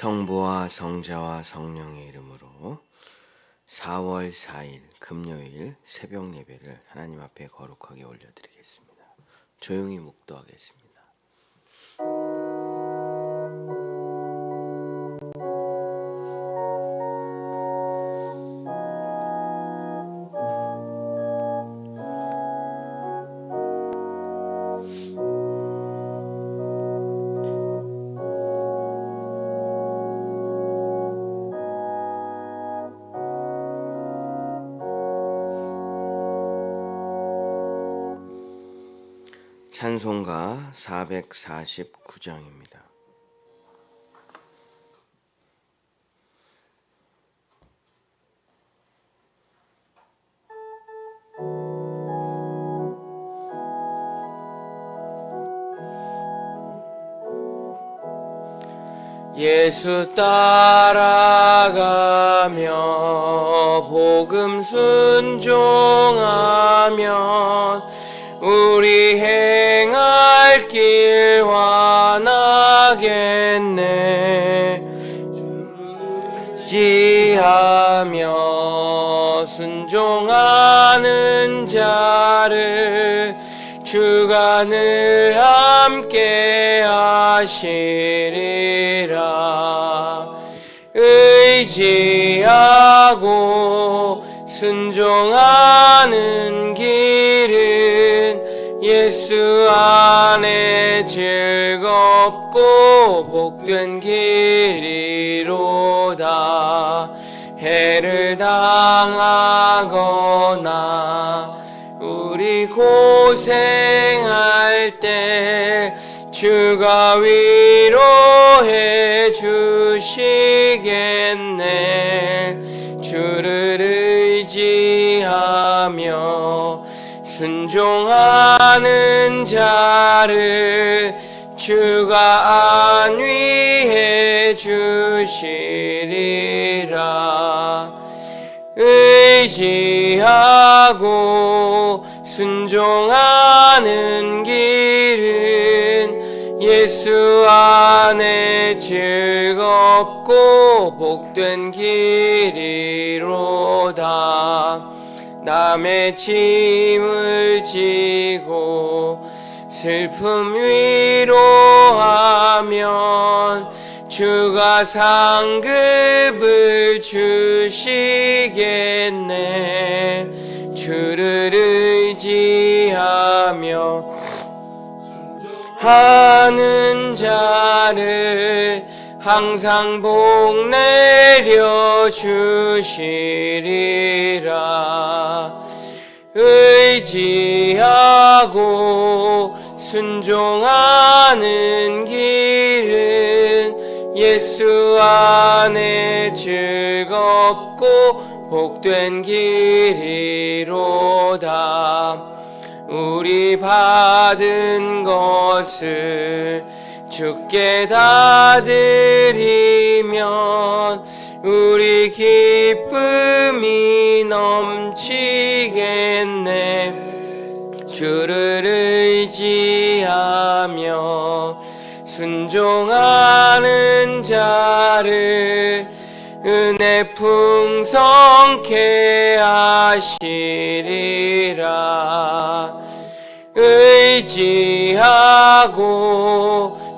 성부와 성자와 성령의 이름으로 4월 4일 금요일 새벽 예배를 하나님 앞에 거룩하게 올려드리겠습니다. 조용히 묵도하겠습니다. 찬송가 449장입니다. 예수 따라가며 복음 순종하면 우리 행할 길 환하겠네. 지하며 순종하는 자를 주가 늘 함께 하시리라. 의지하고 순종하는 길은 예수 안에 즐겁고 복된 길이로다. 해를 당하거나 우리 고생할 때 주가 위로해 주시겠네. 주를 의지하며 순종하는 자를 주가 안위해 주시리라. 의지하고 순종하는 길은 예수 안에 즐겁고 복된 길이로다. 남의 짐을 지고 슬픔 위로하면 주가 상급을 주시겠네. 주를 의지하며 하는 자를 항상 복 내려 주시리라. 의지하고 순종하는 길은 예수 안에 즐겁고 복된 길이로다. 우리 받은 것을 주께 다 드리면 우리 기쁨이 넘치겠네. 주를 의지하며 순종하는 자를 은혜 풍성케 하시리라. 의지하고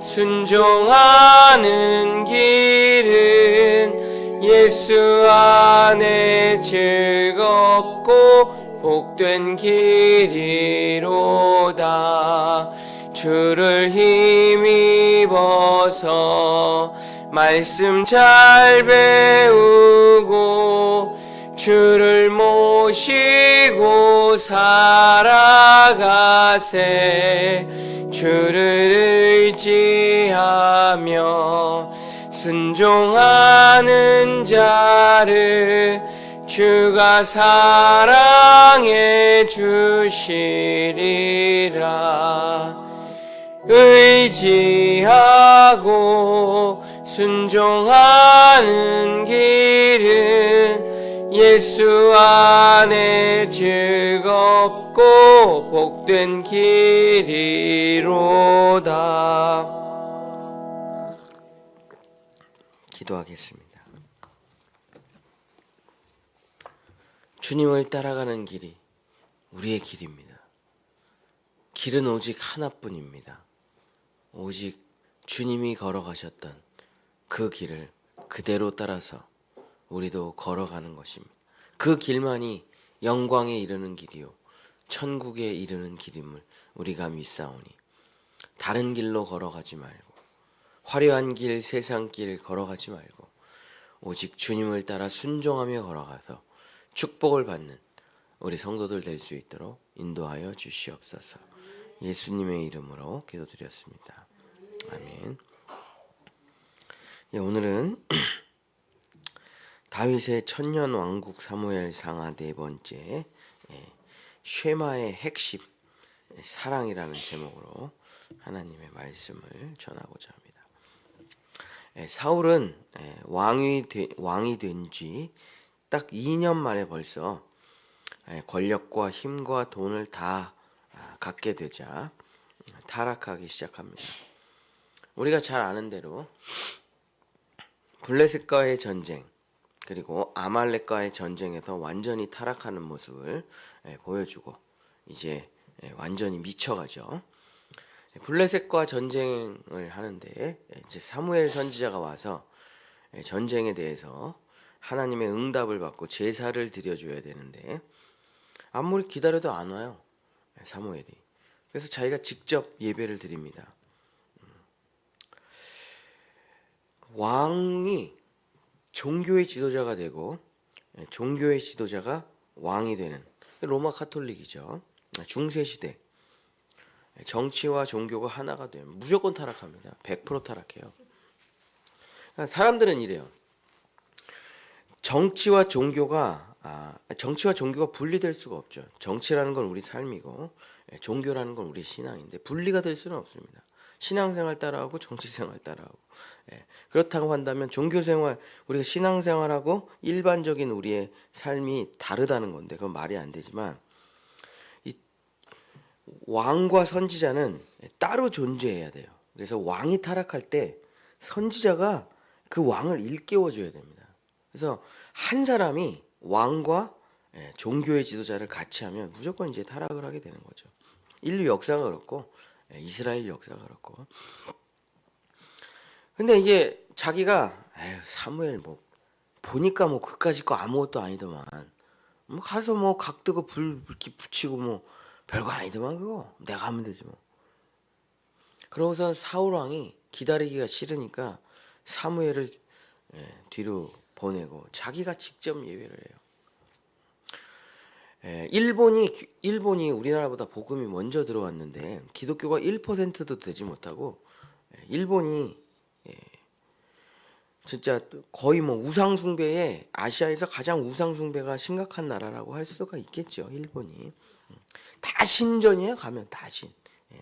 순종하는 길은 예수 안에 즐겁고 복된 길이로다. 주를 힘입어서 말씀 잘 배우고 주를 모시고 살아가세. 주를 의지하며 순종하는 자를 주가 사랑해 주시리라. 의지하고 순종하는 길은 예수 안에 즐겁고 복된 길이로다. 기도하겠습니다. 주님을 따라가는 길이 우리의 길입니다. 길은 오직 하나뿐입니다. 오직 주님이 걸어가셨던 그 길을 그대로 따라서 우리도 걸어가는 것입니다. 그 길만이 영광에 이르는 길이요 천국에 이르는 길임을 우리가 믿사오니 다른 길로 걸어가지 말고 화려한 길, 세상 길 걸어가지 말고 오직 주님을 따라 순종하며 걸어가서 축복을 받는 우리 성도들 될 수 있도록 인도하여 주시옵소서. 예수님의 이름으로 기도드렸습니다. 아멘. 오늘은 다윗의 천년 왕국 사무엘 상하 네 번째 쉐마의 핵심 사랑이라는 제목으로 하나님의 말씀을 전하고자 합니다. 사울은 왕이 된 지 딱 2년 만에 벌써 권력과 힘과 돈을 다 갖게 되자 타락하기 시작합니다. 우리가 잘 아는 대로 블레셋과의 전쟁 그리고 아말렉과의 전쟁에서 완전히 타락하는 모습을 보여주고 이제 완전히 미쳐가죠. 블레셋과 전쟁을 하는데 이제 사무엘 선지자가 와서 전쟁에 대해서 하나님의 응답을 받고 제사를 드려줘야 되는데 아무리 기다려도 안 와요, 사무엘이. 그래서 자기가 직접 예배를 드립니다. 왕이 종교의 지도자가 되고 종교의 지도자가 왕이 되는 로마 카톨릭이죠. 중세시대 정치와 종교가 하나가 되면 무조건 타락합니다. 100% 타락해요. 사람들은 이래요. 정치와 종교가 분리될 수가 없죠. 정치라는 건 우리 삶이고 종교라는 건 우리 신앙인데 분리가 될 수는 없습니다. 신앙생활 따라하고 정치생활 따라하고. 그렇다고 한다면 종교생활, 우리가 신앙생활하고 일반적인 우리의 삶이 다르다는 건데 그건 말이 안 되지만 이 왕과 선지자는 따로 존재해야 돼요. 그래서 왕이 타락할 때 선지자가 그 왕을 일깨워줘야 됩니다. 그래서 한 사람이 왕과 종교의 지도자를 같이 하면 무조건 이제 타락을 하게 되는 거죠. 인류 역사가 그렇고 이스라엘 역사가 그렇고. 근데 이게 자기가 사무엘 보니까 그까짓 거 아무것도 아니더만 가서 각 뜨고 불 붙이고 별거 아니더만 그거 내가 하면 되지 뭐. 그러고선 사울 왕이 기다리기가 싫으니까 사무엘을 뒤로 보내고 자기가 직접 예배를 해요. 일본이 우리나라보다 복음이 먼저 들어왔는데 기독교가 1%도 되지 못하고 일본이 진짜 거의 우상 숭배에 아시아에서 가장 우상 숭배가 심각한 나라라고 할 수가 있겠죠. 일본이 다 신전이에요. 가면 다 신.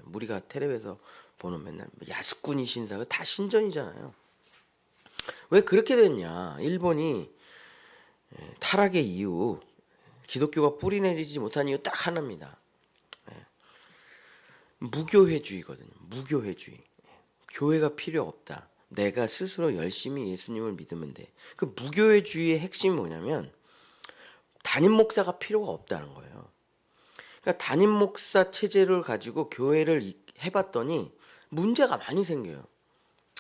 우리가 텔레비에서 보는 맨날 야스쿠니 신사가 다 신전이잖아요. 왜 그렇게 됐냐? 일본이 타락의 이유, 기독교가 뿌리내리지 못한 이유 딱 하나입니다. 무교회주의거든요. 무교회주의. 교회가 필요 없다. 내가 스스로 열심히 예수님을 믿으면 돼. 그 무교회주의의 핵심이 뭐냐면 담임 목사가 필요가 없다는 거예요. 그러니까 담임 목사 체제를 가지고 교회를 해봤더니 문제가 많이 생겨요.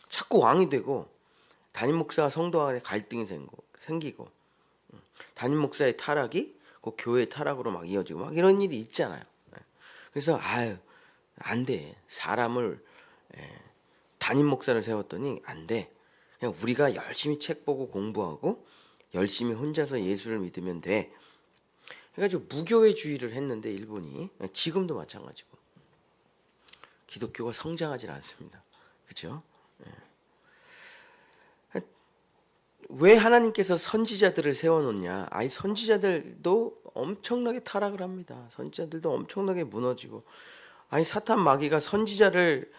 자꾸 왕이 되고 담임 목사와 성도 간에 갈등이 생기고 담임 목사의 타락이 그 교회의 타락으로 이어지고 이런 일이 있잖아요. 그래서 안 돼. 사람을 담임 목사를 세웠더니 안 돼. 그냥 우리가 열심히 책 보고 공부하고 열심히 혼자서 예수를 믿으면 돼. 그래가지고 무교회주의를 했는데 일본이 지금도 마찬가지고 기독교가 성장하지 않습니다. 그렇죠? 왜 하나님께서 선지자들을 세워놓냐? 선지자들도 엄청나게 타락을 합니다. 선지자들도 엄청나게 무너지고 사탄 마귀가 선지자를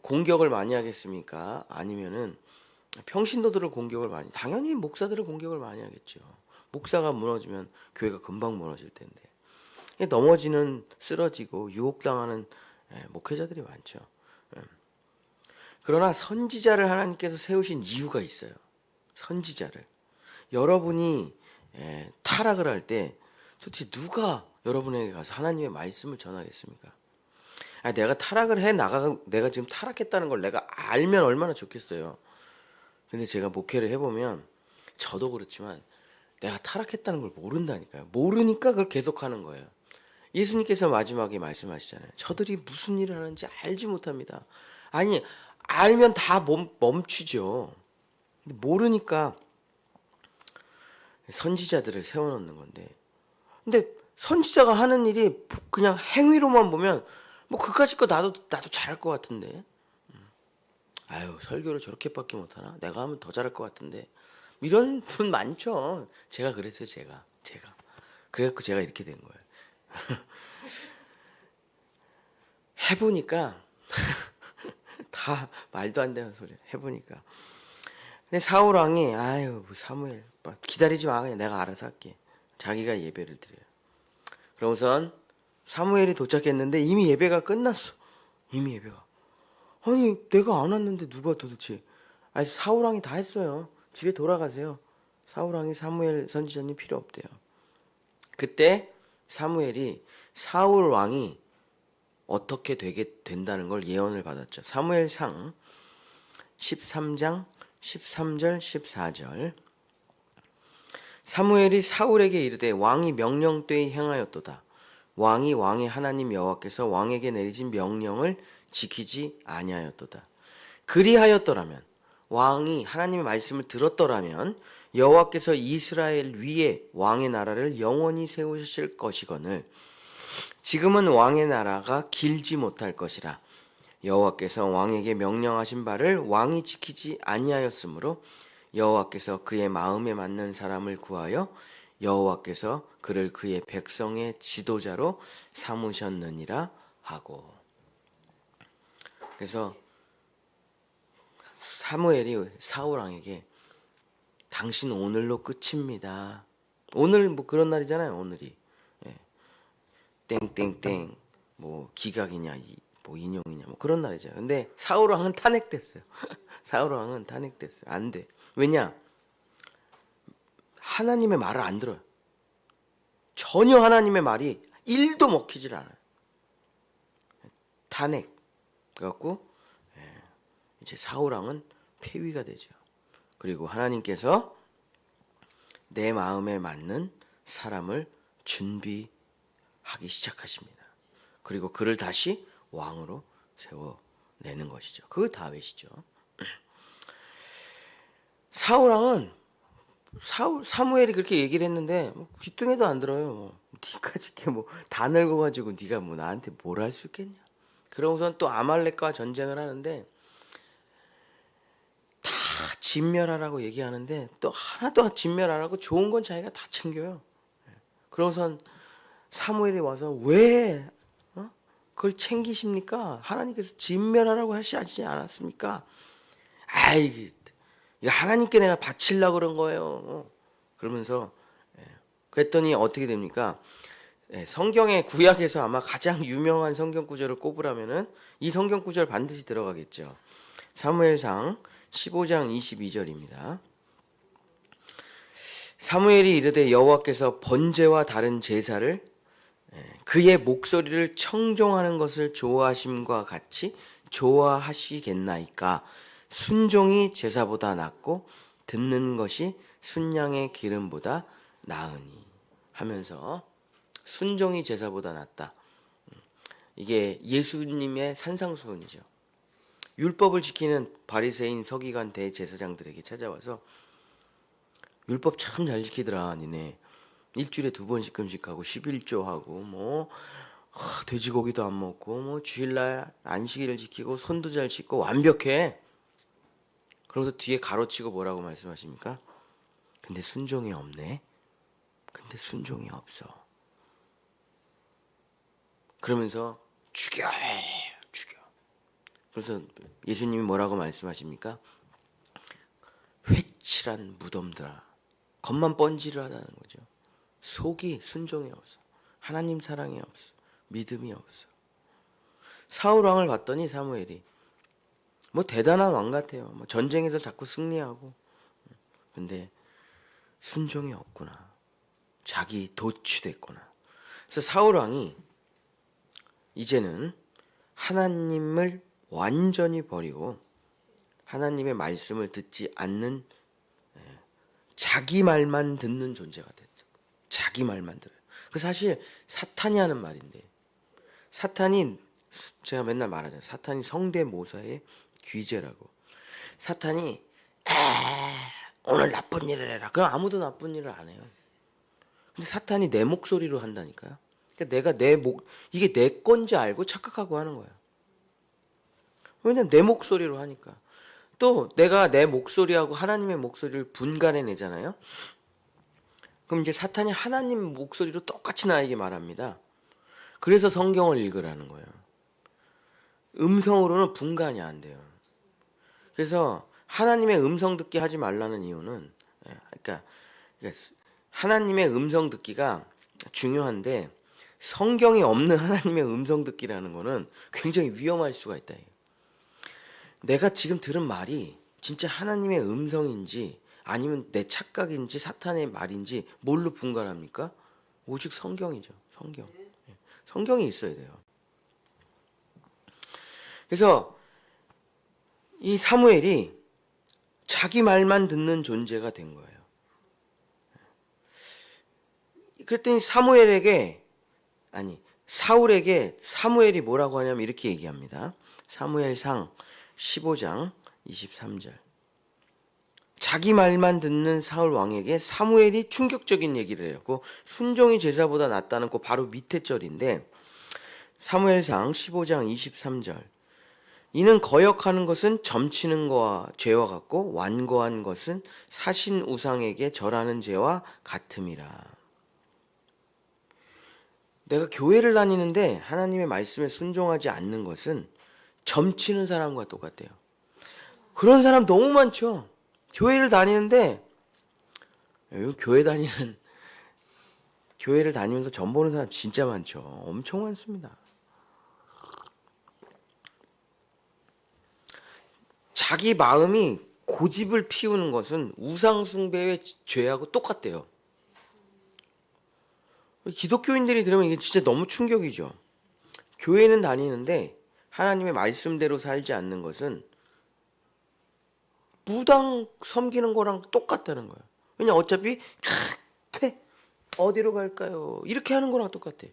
공격을 많이 하겠습니까? 아니면은 평신도들을 공격을 많이, 당연히 목사들을 공격을 많이 하겠죠. 목사가 무너지면 교회가 금방 무너질 텐데 넘어지는, 쓰러지고 유혹당하는 목회자들이 많죠. 그러나 선지자를 하나님께서 세우신 이유가 있어요. 선지자를. 여러분이 타락을 할 때 도대체 누가 여러분에게 가서 하나님의 말씀을 전하겠습니까? 내가 타락을 내가 지금 타락했다는 걸 내가 알면 얼마나 좋겠어요. 근데 제가 목회를 해보면 저도 그렇지만 내가 타락했다는 걸 모른다니까요. 모르니까 그걸 계속하는 거예요. 예수님께서 마지막에 말씀하시잖아요. 저들이 무슨 일을 하는지 알지 못합니다. 아니, 알면 다 멈추죠. 근데 모르니까 선지자들을 세워놓는 건데, 근데 선지자가 하는 일이 그냥 행위로만 보면 뭐 그까짓 거 나도 잘할 것 같은데, 아유 설교를 저렇게밖에 못하나? 내가 하면 더 잘할 것 같은데, 이런 분 많죠. 제가 그랬어요. 제가 그래갖고 제가 이렇게 된 거예요. 해보니까 다 말도 안 되는 소리 해보니까. 근데 사울 왕이 아유 뭐 사무엘 기다리지 마, 그냥 내가 알아서 할게. 자기가 예배를 드려요. 그러고선 사무엘이 도착했는데 이미 예배가 끝났어. 이미 예배가. 아니 내가 안 왔는데 누가 도대체. 아니 사울 왕이 다 했어요. 집에 돌아가세요. 사울 왕이 사무엘 선지자님 필요 없대요. 그때 사무엘이 사울 왕이 어떻게 되게 된다는 걸 예언을 받았죠. 사무엘상 13장 13절 14절. 사무엘이 사울에게 이르되 왕이 명령되이 행하였도다. 왕이 왕의 하나님 여호와께서 왕에게 내리신 명령을 지키지 아니하였도다. 그리하였더라면, 왕이 하나님의 말씀을 들었더라면 여호와께서 이스라엘 위에 왕의 나라를 영원히 세우실 것이거늘 지금은 왕의 나라가 길지 못할 것이라. 여호와께서 왕에게 명령하신 바를 왕이 지키지 아니하였으므로 여호와께서 그의 마음에 맞는 사람을 구하여 여호와께서 그를 그의 백성의 지도자로 삼으셨느니라 하고. 그래서 사무엘이 사울 왕에게 당신 오늘로 끝입니다. 오늘 뭐 그런 날이잖아요. 오늘이 땡땡땡 뭐 기각이냐 뭐 인용이냐 뭐 그런 날이잖아요. 근데 사울 왕은 탄핵됐어요. 사울 왕은 탄핵됐어요. 안 돼. 왜냐? 하나님의 말을 안 들어요. 전혀 하나님의 말이 1도 먹히질 않아요. 탄핵. 그래갖고 이제 사울 왕은 폐위가 되죠. 그리고 하나님께서 내 마음에 맞는 사람을 준비하기 시작하십니다. 그리고 그를 다시 왕으로 세워내는 것이죠. 그거 다윗이죠. 사울 왕은 사무엘이 그렇게 얘기를 했는데 뭐 귀뚱해도 안 들어요. 니까지 이렇게 뭐 다 늙어가지고 네가 뭐 나한테 뭘 할 수 있겠냐. 그러고선 또 아말렉과 전쟁을 하는데 다 진멸하라고 얘기하는데 또 하나도 진멸 안 하고 좋은 건 자기가 다 챙겨요. 그러고선 사무엘이 와서 왜 그걸 챙기십니까? 하나님께서 진멸하라고 하시지 않았습니까? 아이, 이거 하나님께 내가 바치려고 그런 거예요. 그러면서 그랬더니 어떻게 됩니까? 성경의 구약에서 아마 가장 유명한 성경 구절을 꼽으라면은 이 성경 구절 반드시 들어가겠죠. 사무엘상 15장 22절입니다. 사무엘이 이르되 여호와께서 번제와 다른 제사를 그의 목소리를 청종하는 것을 좋아하심과 같이 좋아하시겠나이까. 순종이 제사보다 낫고 듣는 것이 순양의 기름보다 나으니 하면서 순종이 제사보다 낫다. 이게 예수님의 산상수훈이죠. 율법을 지키는 바리새인 서기관 대제사장들에게 찾아와서 율법 참 잘 지키더라 니네. 일주일에 2번씩 금식하고 11조하고 뭐 돼지고기도 안 먹고 뭐 주일날 안식일을 지키고 손도 잘 씻고 완벽해. 그러면서 뒤에 가로치고 뭐라고 말씀하십니까? 근데 순종이 없네. 근데 순종이 없어. 그러면서 죽여. 그래서 예수님이 뭐라고 말씀하십니까? 회칠한 무덤들아. 겉만 번지르하다는 거죠. 속이 순종이 없어. 하나님 사랑이 없어. 믿음이 없어. 사울 왕을 봤더니 사무엘이 뭐 대단한 왕 같아요. 뭐 전쟁에서 자꾸 승리하고 근데 순종이 없구나. 자기 도취됐구나. 그래서 사울 왕이 이제는 하나님을 완전히 버리고 하나님의 말씀을 듣지 않는 자기 말만 듣는 존재가 됐죠. 자기 말만 들어요. 그 사실 사탄이 하는 말인데, 사탄이, 제가 맨날 말하잖아요. 사탄이 성대모사의 귀재라고. 사탄이 오늘 나쁜 일을 해라. 그럼 아무도 나쁜 일을 안 해요. 근데 사탄이 내 목소리로 한다니까요. 그러니까 내가 이게 내 건지 알고 착각하고 하는 거예요. 왜냐면 내 목소리로 하니까. 또 내가 내 목소리하고 하나님의 목소리를 분간해 내잖아요. 그럼 이제 사탄이 하나님 목소리로 똑같이 나에게 말합니다. 그래서 성경을 읽으라는 거예요. 음성으로는 분간이 안 돼요. 그래서 하나님의 음성 듣기 하지 말라는 이유는, 그러니까 하나님의 음성 듣기가 중요한데 성경이 없는 하나님의 음성 듣기라는 거는 굉장히 위험할 수가 있다. 내가 지금 들은 말이 진짜 하나님의 음성인지 아니면 내 착각인지 사탄의 말인지 뭘로 분간합니까? 오직 성경이죠. 성경. 성경이 있어야 돼요. 그래서 이 사무엘이 자기 말만 듣는 존재가 된 거예요. 그랬더니 사울에게 사무엘이 뭐라고 하냐면 이렇게 얘기합니다. 사무엘상 15장 23절. 자기 말만 듣는 사울 왕에게 사무엘이 충격적인 얘기를 해요. 그 순종이 제사보다 낫다는 그 바로 밑에 절인데, 사무엘상 15장 23절. 이는 거역하는 것은 점치는 거와 죄와 같고 완고한 것은 사신 우상에게 절하는 죄와 같음이라. 내가 교회를 다니는데 하나님의 말씀에 순종하지 않는 것은 점치는 사람과 똑같대요. 그런 사람 너무 많죠. 교회를 다니는데, 교회를 다니면서 점 보는 사람 진짜 많죠. 엄청 많습니다. 자기 마음이 고집을 피우는 것은 우상 숭배의 죄하고 똑같대요. 기독교인들이 들으면 이게 진짜 너무 충격이죠. 교회는 다니는데 하나님의 말씀대로 살지 않는 것은 무당 섬기는 거랑 똑같다는 거예요. 왜냐 어차피 어디로 갈까요? 이렇게 하는 거랑 똑같아.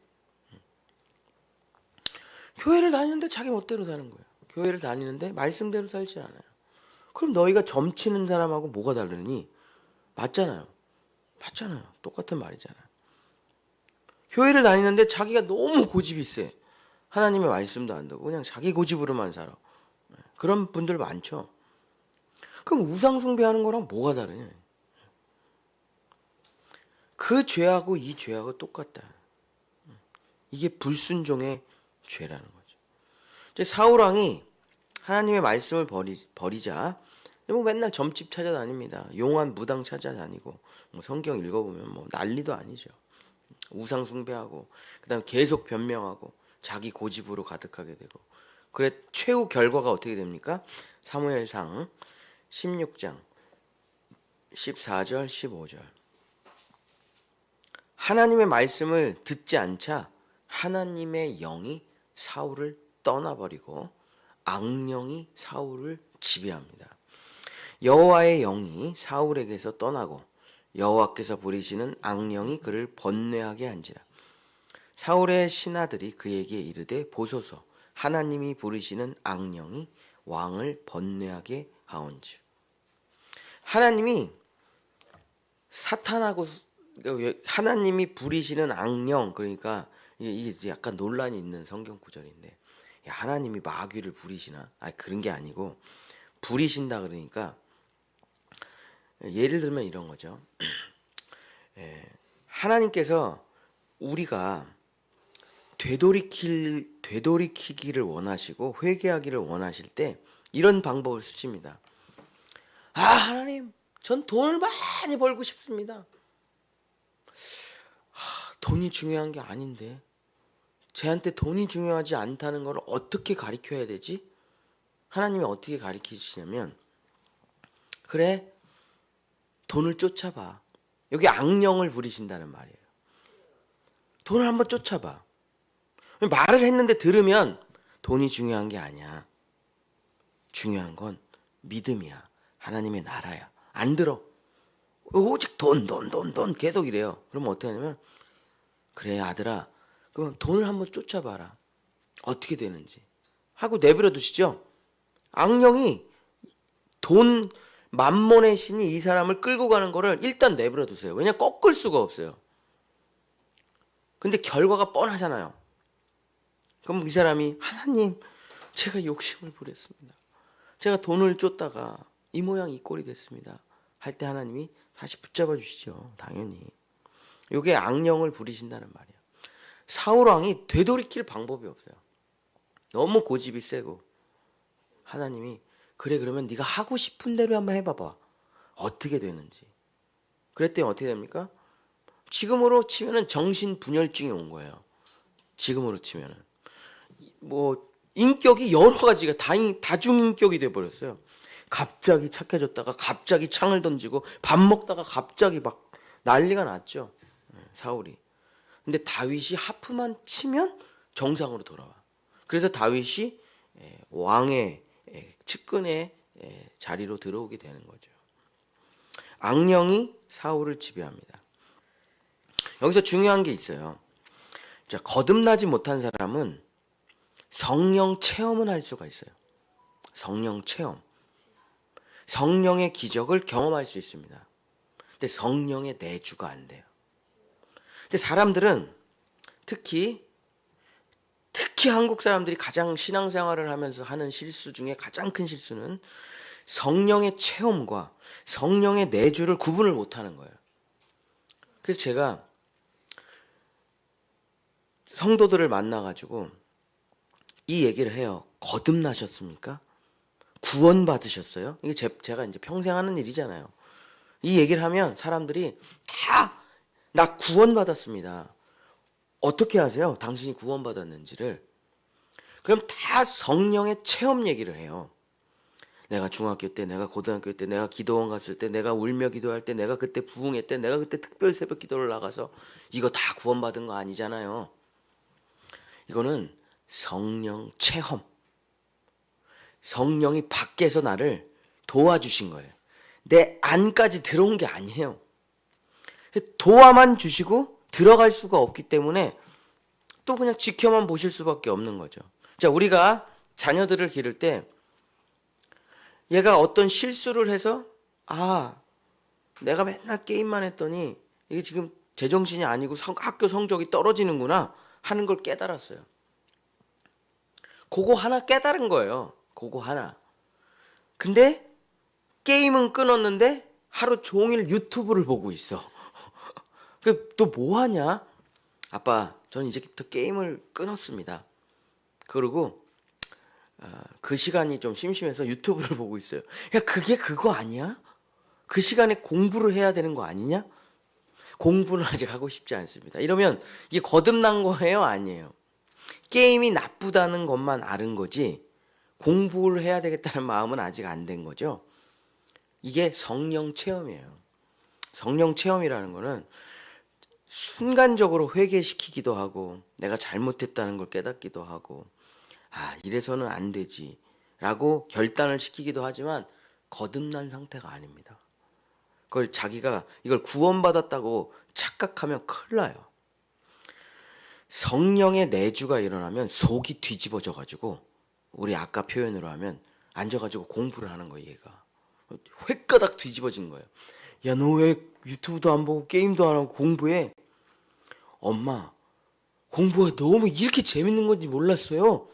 교회를 다니는데 자기 멋대로 사는 거예요. 교회를 다니는데 말씀대로 살지 않아요. 그럼 너희가 점치는 사람하고 뭐가 다르니? 맞잖아요. 똑같은 말이잖아요. 교회를 다니는데 자기가 너무 고집이 세. 하나님의 말씀도 안 듣고 그냥 자기 고집으로만 살아. 그런 분들 많죠. 그럼 우상 숭배하는 거랑 뭐가 다르냐? 그 죄하고 이 죄하고 똑같다. 이게 불순종의 죄라는 거죠. 이제 사울 왕이 하나님의 말씀을 버리자 뭐 맨날 점집 찾아다닙니다. 용한 무당 찾아다니고 뭐 성경 읽어보면 뭐 난리도 아니죠. 우상 숭배하고 그다음 계속 변명하고 자기 고집으로 가득하게 되고, 그래 최후 결과가 어떻게 됩니까? 사무엘상 16장 14절 15절. 하나님의 말씀을 듣지 않자 하나님의 영이 사울을 떠나버리고 악령이 사울을 지배합니다. 여호와의 영이 사울에게서 떠나고 여호와께서 부리시는 악령이 그를 번뇌하게 한지라. 사울의 신하들이 그에게 이르되 보소서, 하나님이 부르시는 악령이 왕을 번뇌하게 하온즉. 하나님이 사탄하고 하나님이 부리시는 악령, 그러니까 이게 약간 논란이 있는 성경 구절인데, 하나님이 마귀를 부리시나? 그런 게 아니고 부리신다 그러니까 예를 들면 이런 거죠. 하나님께서 우리가 되돌이키기를 원하시고 회개하기를 원하실 때 이런 방법을 쓰십니다. 하나님, 전 돈을 많이 벌고 싶습니다. 돈이 중요한 게 아닌데 쟤한테 돈이 중요하지 않다는 걸 어떻게 가르쳐야 되지? 하나님이 어떻게 가르치시냐면, 그래, 돈을 쫓아봐. 여기 악령을 부리신다는 말이에요. 돈을 한번 쫓아봐. 말을 했는데 들으면 돈이 중요한 게 아니야. 중요한 건 믿음이야. 하나님의 나라야. 안 들어. 오직 돈 계속 이래요. 그러면 어떻게 하냐면, 그래 아들아, 그럼 돈을 한번 쫓아봐라. 어떻게 되는지 하고 내버려 두시죠. 악령이 돈, 만몬의 신이 이 사람을 끌고 가는 거를 일단 내버려 두세요. 왜냐, 꺾을 수가 없어요. 근데 결과가 뻔하잖아요. 그럼 이 사람이, 하나님, 제가 욕심을 부렸습니다. 제가 돈을 쫓다가 이 모양 이 꼴이 됐습니다. 할 때 하나님이 다시 붙잡아 주시죠. 당연히. 이게 악령을 부리신다는 말이에요. 사울 왕이 되돌이킬 방법이 없어요. 너무 고집이 세고. 하나님이, 그래 그러면 네가 하고 싶은 대로 한번 해봐봐. 어떻게 되는지. 그랬더니 어떻게 됩니까? 지금으로 치면은 정신분열증이 온 거예요. 지금으로 치면은 뭐 인격이 여러 가지가 다중인격이 돼버렸어요. 갑자기 착해졌다가 갑자기 창을 던지고 밥 먹다가 갑자기 막 난리가 났죠. 사울이. 근데 다윗이 하프만 치면 정상으로 돌아와. 그래서 다윗이 왕의 측근의 자리로 들어오게 되는 거죠. 악령이 사울을 지배합니다. 여기서 중요한 게 있어요. 자, 거듭나지 못한 사람은 성령 체험은 할 수가 있어요. 성령 체험. 성령의 기적을 경험할 수 있습니다. 근데 성령의 내주가 안 돼요. 근데 사람들은 특히 한국 사람들이 가장 신앙생활을 하면서 하는 실수 중에 가장 큰 실수는 성령의 체험과 성령의 내주를 구분을 못하는 거예요. 그래서 제가 성도들을 만나가지고 이 얘기를 해요. 거듭나셨습니까? 구원 받으셨어요? 이게 제가 이제 평생 하는 일이잖아요. 이 얘기를 하면 사람들이 다 나 구원 받았습니다. 어떻게 아세요? 당신이 구원 받았는지를. 그럼 다 성령의 체험 얘기를 해요. 내가 중학교 때, 내가 고등학교 때, 내가 기도원 갔을 때, 내가 울며 기도할 때, 내가 그때 부흥회 때, 내가 그때 특별 새벽 기도를 나가서 이거 다 구원 받은 거 아니잖아요. 이거는 성령 체험. 성령이 밖에서 나를 도와주신 거예요. 내 안까지 들어온 게 아니에요. 도와만 주시고 들어갈 수가 없기 때문에 또 그냥 지켜만 보실 수밖에 없는 거죠. 자, 우리가 자녀들을 기를 때 얘가 어떤 실수를 해서 내가 맨날 게임만 했더니 이게 지금 제정신이 아니고 학교 성적이 떨어지는구나 하는 걸 깨달았어요. 그거 하나 깨달은 거예요. 그거 하나. 근데 게임은 끊었는데 하루 종일 유튜브를 보고 있어. 또 뭐 하냐? 아빠, 전 이제부터 게임을 끊었습니다. 그리고 그 시간이 좀 심심해서 유튜브를 보고 있어요. 야, 그게 그거 아니야? 그 시간에 공부를 해야 되는 거 아니냐? 공부는 아직 하고 싶지 않습니다. 이러면 이게 거듭난 거예요? 아니에요? 게임이 나쁘다는 것만 아는 거지 공부를 해야 되겠다는 마음은 아직 안 된 거죠. 이게 성령 체험이에요. 성령 체험이라는 거는 순간적으로 회개시키기도 하고 내가 잘못했다는 걸 깨닫기도 하고 이래서는 안 되지 라고 결단을 시키기도 하지만 거듭난 상태가 아닙니다. 그걸 자기가 이걸 구원받았다고 착각하면 큰일 나요. 성령의 내주가 일어나면 속이 뒤집어져 가지고 우리 아까 표현으로 하면 앉아가지고 공부를 하는 거예요. 얘가 획가닥 뒤집어진 거예요. 야, 너 왜 유튜브도 안 보고 게임도 안 하고 공부해? 엄마, 공부가 너무 이렇게 재밌는 건지 몰랐어요.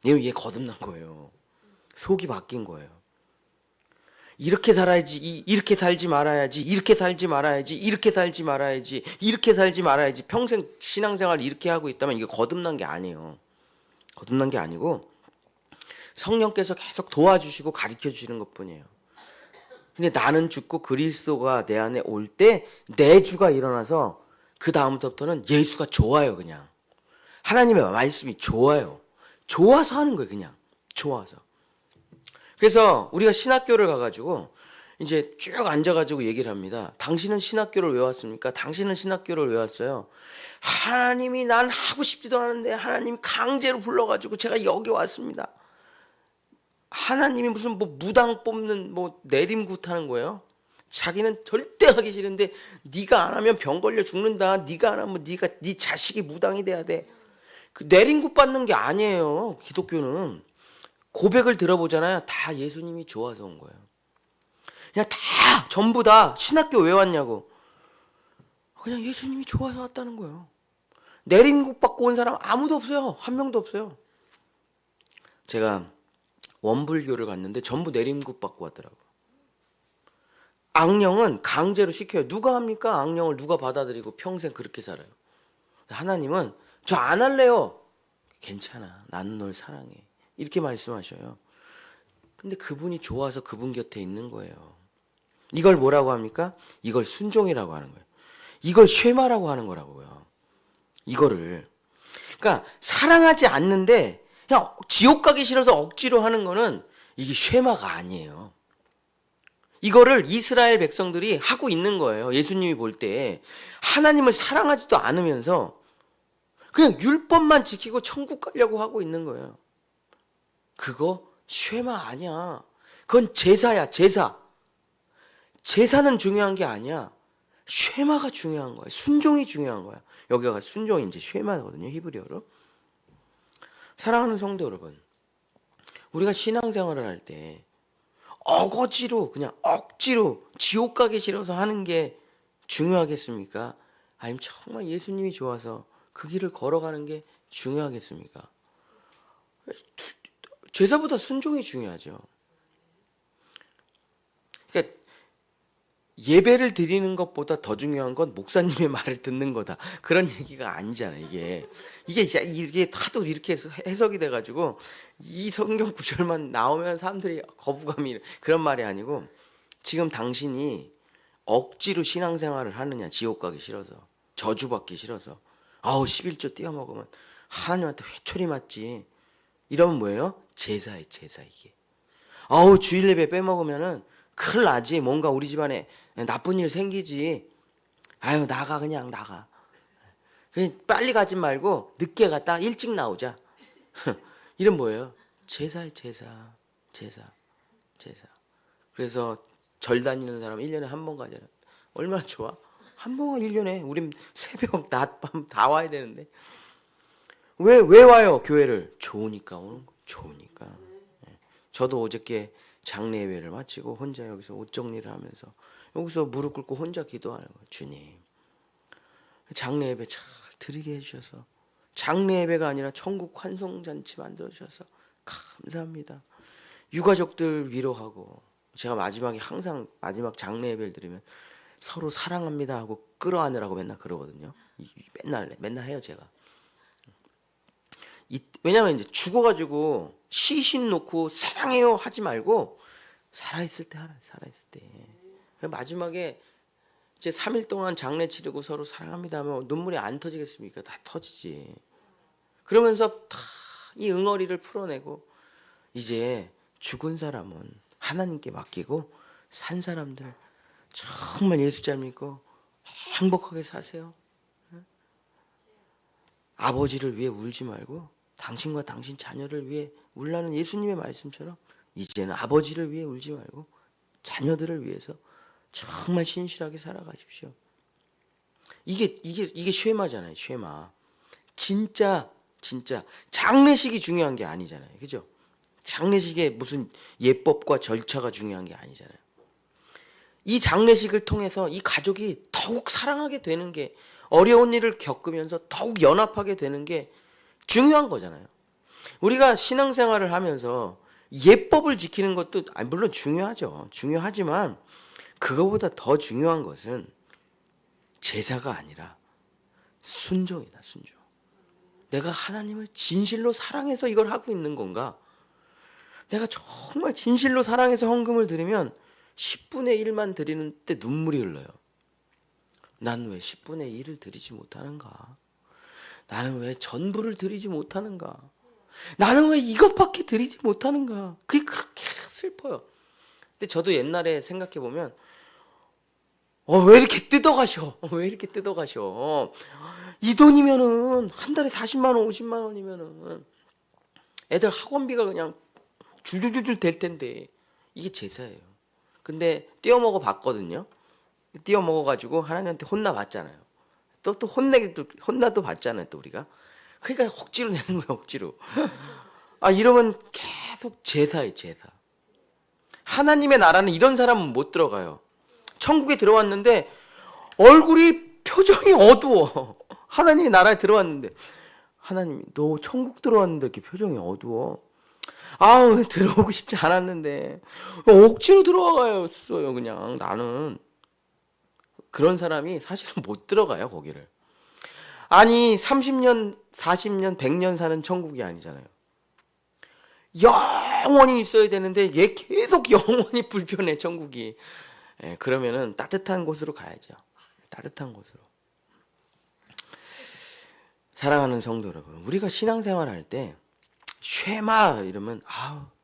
얘 거듭난 거예요. 속이 바뀐 거예요. 이렇게 살아야지, 이렇게 살지 말아야지, 이렇게 살지 말아야지, 이렇게 살지 말아야지, 이렇게 살지 말아야지. 평생 신앙생활 이렇게 하고 있다면 이게 거듭난 게 아니에요. 거듭난 게 아니고 성령께서 계속 도와주시고 가르쳐 주시는 것뿐이에요. 근데 나는 죽고 그리스도가 내 안에 올 때 내주가 일어나서 그 다음부터는 예수가 좋아요. 그냥 하나님의 말씀이 좋아요. 좋아서 하는 거예요. 그냥 좋아서. 그래서 우리가 신학교를 가가지고 이제 쭉 앉아가지고 얘기를 합니다. 당신은 신학교를 왜 왔습니까? 당신은 신학교를 왜 왔어요? 하나님이 난 하고 싶지도 않은데 하나님이 강제로 불러가지고 제가 여기 왔습니다. 하나님이 무슨 뭐 무당 뽑는 뭐 내림굿 하는 거예요? 자기는 절대 하기 싫은데 네가 안 하면 병 걸려 죽는다. 네가 안 하면 네 자식이 무당이 돼야 돼. 그 내림굿 받는 게 아니에요. 기독교는 고백을 들어보잖아요. 다 예수님이 좋아서 온 거예요. 그냥 다 전부 다 신학교 왜 왔냐고. 그냥 예수님이 좋아서 왔다는 거예요. 내림굿 받고 온 사람 아무도 없어요. 한 명도 없어요. 제가 원불교를 갔는데 전부 내림굿 받고 왔더라고요. 악령은 강제로 시켜요. 누가 합니까? 악령을 누가 받아들이고 평생 그렇게 살아요. 하나님은 저 안 할래요. 괜찮아. 나는 널 사랑해. 이렇게 말씀하셔요. 근데 그분이 좋아서 그분 곁에 있는 거예요. 이걸 뭐라고 합니까? 이걸 순종이라고 하는 거예요. 이걸 쉐마라고 하는 거라고요. 이거를. 그러니까 사랑하지 않는데 그냥 지옥 가기 싫어서 억지로 하는 거는 이게 쉐마가 아니에요. 이거를 이스라엘 백성들이 하고 있는 거예요. 예수님이 볼 때 하나님을 사랑하지도 않으면서 그냥 율법만 지키고 천국 가려고 하고 있는 거예요. 그거 쉐마 아니야. 그건 제사야, 제사. 제사는 중요한 게 아니야. 쉐마가 중요한 거야. 순종이 중요한 거야. 여기가 순종이 이제 쉐마거든요, 히브리어로. 사랑하는 성도 여러분, 우리가 신앙생활을 할 때 어거지로 그냥 억지로 지옥 가기 싫어서 하는 게 중요하겠습니까? 아니면 정말 예수님이 좋아서 그 길을 걸어가는 게 중요하겠습니까? 제사보다 순종이 중요하죠. 그러니까 예배를 드리는 것보다 더 중요한 건 목사님의 말을 듣는 거다. 그런 얘기가 아니잖아요. 이게 하도 이렇게 해석이 돼가지고 이 성경 구절만 나오면 사람들이 거부감이 그런 말이 아니고 지금 당신이 억지로 신앙생활을 하느냐, 지옥 가기 싫어서, 저주받기 싫어서, 11조 띄어 먹으면 하나님한테 회초리 맞지. 이러면 뭐예요? 제사예요, 제사 이게. 주일 예배 빼먹으면은 큰일 나지. 뭔가 우리 집안에 나쁜 일 생기지. 나가, 그냥 나가. 그냥 빨리 가지 말고 늦게 갔다 일찍 나오자. 이런 뭐예요? 제사예요, 제사. 그래서 절 다니는 사람 1년에 한 번 가잖아. 얼마나 좋아? 한 번 1년에. 우린 새벽, 낮, 밤 다 와야 되는데. 왜 와요, 교회를? 좋으니까 오는 거. 좋으니까. 저도 어저께 장례 예배를 마치고 혼자 여기서 옷 정리를 하면서 여기서 무릎 꿇고 혼자 기도하는 거예요. 주님, 장례 예배 잘 드리게 해주셔서, 장례 예배가 아니라 천국 환송잔치 만들어주셔서 감사합니다. 유가족들 위로하고, 제가 항상 마지막 장례 예배를 드리면 서로 사랑합니다 하고 끌어안으라고 맨날 그러거든요. 맨날 해요, 제가. 왜냐면 이제 죽어가지고 시신 놓고 사랑해요 하지 말고 살아있을 때 하라. 살아있을 때. 마지막에 이제 3일 동안 장례 치르고 서로 사랑합니다 하면 눈물이 안 터지겠습니까? 다 터지지. 그러면서 다 이 응어리를 풀어내고 이제 죽은 사람은 하나님께 맡기고 산 사람들 정말 예수 잘 믿고 행복하게 사세요. 아버지를 위해 울지 말고 당신과 당신 자녀를 위해 울라는 예수님의 말씀처럼 이제는 아버지를 위해 울지 말고 자녀들을 위해서 정말 신실하게 살아가십시오. 이게 쉐마잖아요. 쉐마. 진짜 장례식이 중요한 게 아니잖아요. 그죠? 장례식에 무슨 예법과 절차가 중요한 게 아니잖아요. 이 장례식을 통해서 이 가족이 더욱 사랑하게 되는 게, 어려운 일을 겪으면서 더욱 연합하게 되는 게 중요한 거잖아요. 우리가 신앙생활을 하면서 예법을 지키는 것도 물론 중요하죠. 중요하지만 그거보다 더 중요한 것은 제사가 아니라 순종이다. 순종. 내가 하나님을 진실로 사랑해서 이걸 하고 있는 건가? 내가 정말 진실로 사랑해서 헌금을 드리면 10분의 1만 드리는 때 눈물이 흘러요. 난 왜 10분의 1을 드리지 못하는가? 나는 왜 전부를 드리지 못하는가? 나는 왜 이것밖에 드리지 못하는가? 그게 그렇게 슬퍼요. 근데 저도 옛날에 생각해 보면 왜 이렇게 뜯어가셔? 왜 이렇게 뜯어가셔? 이 돈이면은 한 달에 40만 원, 50만 원이면은 애들 학원비가 그냥 줄줄줄줄 될 텐데 이게 제사예요. 근데 떼어먹어 봤거든요. 떼어먹어 가지고 하나님한테 혼나 봤잖아요. 또 혼나도 봤잖아요. 또 우리가. 그러니까 억지로 내는 거예요. 억지로. 이러면 계속 제사예요. 제사. 하나님의 나라는 이런 사람은 못 들어가요. 천국에 들어왔는데 얼굴이 표정이 어두워. 하나님의 나라에 들어왔는데 하나님 너 천국 들어왔는데 이렇게 표정이 어두워. 들어오고 싶지 않았는데 억지로 들어가였어요. 그냥 나는 그런 사람이 사실은 못 들어가요. 거기를. 아니 30년 40년 100년 사는 천국이 아니잖아요. 영원히 있어야 되는데 얘 계속 영원히 불편해 천국이. 그러면은 따뜻한 곳으로 가야죠. 따뜻한 곳으로. 사랑하는 성도 여러분, 우리가 신앙생활 할 때 쉐마 이러면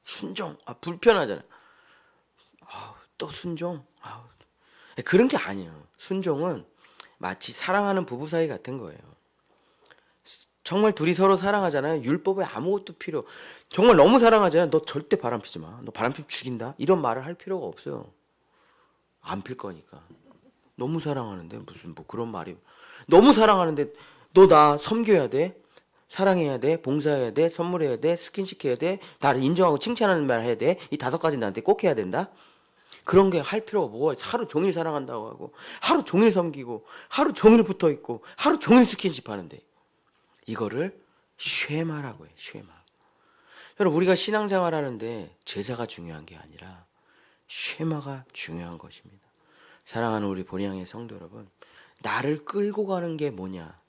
순종 불편하잖아요. 또 순종 그런 게 아니에요. 순종은 마치 사랑하는 부부 사이 같은 거예요. 정말 둘이 서로 사랑하잖아요. 율법에 아무것도 정말 너무 사랑하잖아요. 너 절대 바람 피지 마. 너 바람 피면 죽인다. 이런 말을 할 필요가 없어요. 안 필 거니까. 너무 사랑하는데 무슨 그런 말이. 너무 사랑하는데 너 나 섬겨야 돼. 사랑해야 돼. 봉사해야 돼. 선물해야 돼. 스킨십 해야 돼. 나를 인정하고 칭찬하는 말 해야 돼. 이 5가지 나한테 꼭 해야 된다. 그런 게 할 필요가 뭐가 있어. 하루 종일 사랑한다고 하고 하루 종일 섬기고 하루 종일 붙어있고 하루 종일 스킨십 하는데 이거를 쉐마라고 해요. 쉐마. 여러분 우리가 신앙생활 하는데 제사가 중요한 게 아니라 쉐마가 중요한 것입니다. 사랑하는 우리 본향의 성도 여러분, 나를 끌고 가는 게 뭐냐?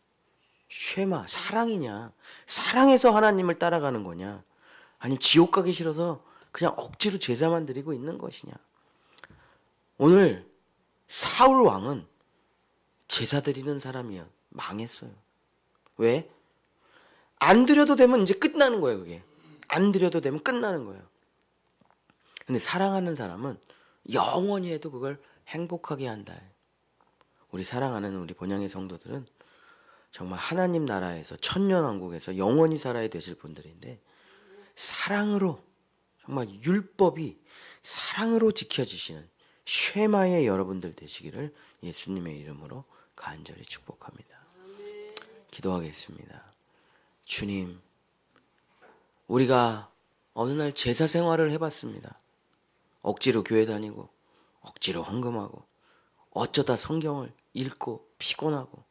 쉐마, 사랑이냐? 사랑해서 하나님을 따라가는 거냐? 아니면 지옥 가기 싫어서 그냥 억지로 제사만 드리고 있는 것이냐? 오늘 사울 왕은 제사 드리는 사람이야. 망했어요. 왜? 안 드려도 되면 이제 끝나는 거예요. 그게 안 드려도 되면 끝나는 거예요. 근데 사랑하는 사람은 영원히 해도 그걸 행복하게 한다. 우리 사랑하는 우리 본향의 성도들은 정말 하나님 나라에서 천년왕국에서 영원히 살아야 되실 분들인데 사랑으로 정말 율법이 사랑으로 지켜지시는 쉐마의 여러분들 되시기를 예수님의 이름으로 간절히 축복합니다. 기도하겠습니다. 주님, 우리가 어느 날 제사 생활을 해봤습니다. 억지로 교회 다니고 억지로 헌금하고 어쩌다 성경을 읽고 피곤하고.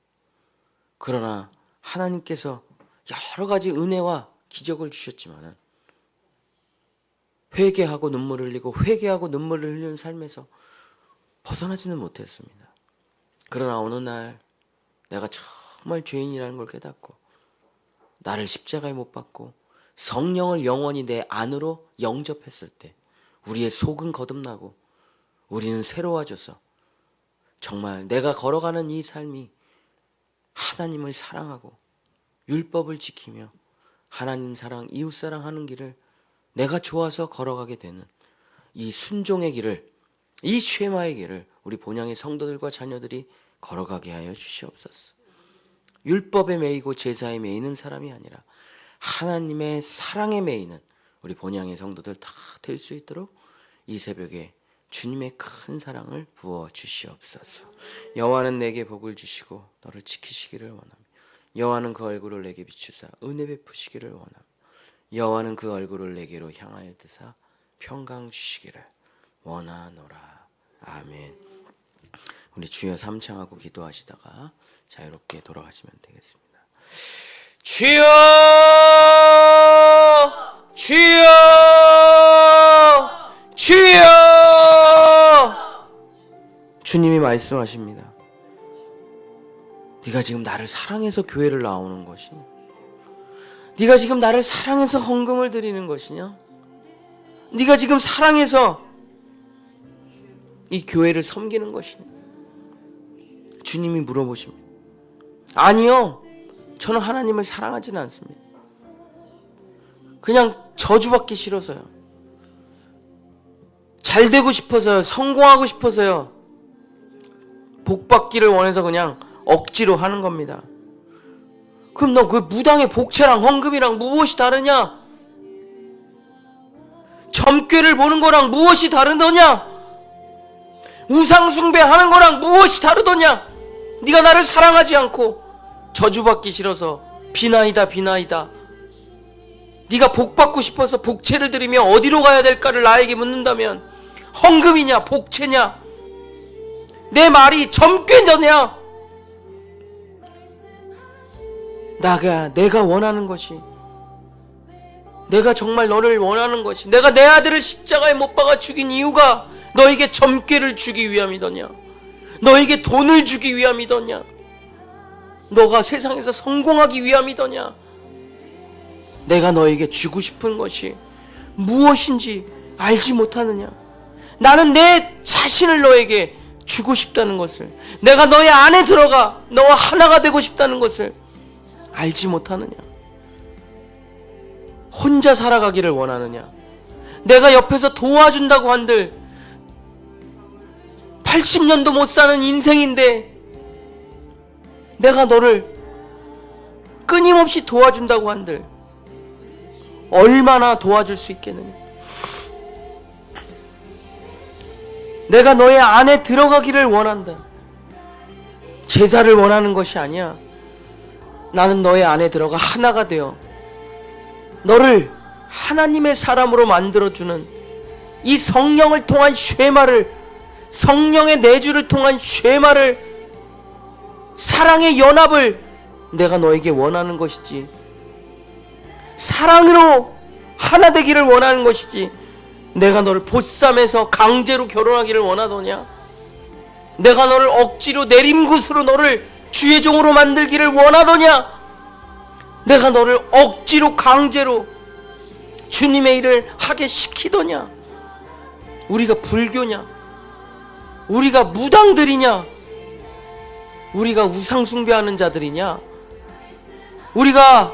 그러나 하나님께서 여러 가지 은혜와 기적을 주셨지만은 회개하고 눈물을 흘리고 회개하고 눈물을 흘리는 삶에서 벗어나지는 못했습니다. 그러나 어느 날 내가 정말 죄인이라는 걸 깨닫고 나를 십자가에 못 박고 성령을 영원히 내 안으로 영접했을 때 우리의 속은 거듭나고 우리는 새로워져서 정말 내가 걸어가는 이 삶이 하나님을 사랑하고 율법을 지키며 하나님 사랑, 이웃 사랑하는 길을 내가 좋아서 걸어가게 되는 이 순종의 길을, 이 쉐마의 길을 우리 본향의 성도들과 자녀들이 걸어가게 하여 주시옵소서. 율법에 매이고 제사에 매이는 사람이 아니라 하나님의 사랑에 매이는 우리 본향의 성도들 다 될 수 있도록 이 새벽에 주님의 큰 사랑을 부어 주시옵소서. 여호와는 내게 복을 주시고 너를 지키시기를 원하며 여호와는 그 얼굴을 내게 비추사 은혜 베푸시기를 원하며 여호와는 그 얼굴을 내게로 향하여 드사 평강 주시기를 원하노라. 아멘. 우리 주여 삼창하고 기도하시다가 자유롭게 돌아가시면 되겠습니다. 주여, 주여, 주여. 주님이 말씀하십니다. 네가 지금 나를 사랑해서 교회를 나오는 것이냐? 네가 지금 나를 사랑해서 헌금을 드리는 것이냐? 네가 지금 사랑해서 이 교회를 섬기는 것이냐? 주님이 물어보십니다. 아니요, 저는 하나님을 사랑하지는 않습니다. 그냥 저주받기 싫어서요. 잘 되고 싶어서요. 성공하고 싶어서요. 복 받기를 원해서 그냥 억지로 하는 겁니다. 그럼 너 그 무당의 복채랑 헌금이랑 무엇이 다르냐? 점괘를 보는 거랑 무엇이 다르더냐? 우상숭배하는 거랑 무엇이 다르더냐? 네가 나를 사랑하지 않고 저주받기 싫어서 비나이다 비나이다. 네가 복받고 싶어서 복채를 드리며 어디로 가야 될까를 나에게 묻는다면 헌금이냐 복채냐? 내 말이 점괘더냐? 내가 원하는 것이, 내가 정말 너를 원하는 것이, 내가 내 아들을 십자가에 못 박아 죽인 이유가 너에게 점괘를 주기 위함이더냐? 너에게 돈을 주기 위함이더냐? 너가 세상에서 성공하기 위함이더냐? 내가 너에게 주고 싶은 것이 무엇인지 알지 못하느냐? 나는 내 자신을 너에게 주고 싶다는 것을, 내가 너의 안에 들어가 너와 하나가 되고 싶다는 것을 알지 못하느냐? 혼자 살아가기를 원하느냐? 내가 옆에서 도와준다고 한들 80년도 못 사는 인생인데 내가 너를 끊임없이 도와준다고 한들 얼마나 도와줄 수 있겠느냐? 내가 너의 안에 들어가기를 원한다. 제사를 원하는 것이 아니야. 나는 너의 안에 들어가 하나가 되어 너를 하나님의 사람으로 만들어주는 이 성령을 통한 쉐마를, 성령의 내주를 통한 쉐마를, 사랑의 연합을 내가 너에게 원하는 것이지, 사랑으로 하나 되기를 원하는 것이지, 내가 너를 보쌈해서 강제로 결혼하기를 원하더냐? 내가 너를 억지로 내림굿으로 너를 주의 종으로 만들기를 원하더냐? 내가 너를 억지로 강제로 주님의 일을 하게 시키더냐? 우리가 불교냐? 우리가 무당들이냐? 우리가 우상 숭배하는 자들이냐? 우리가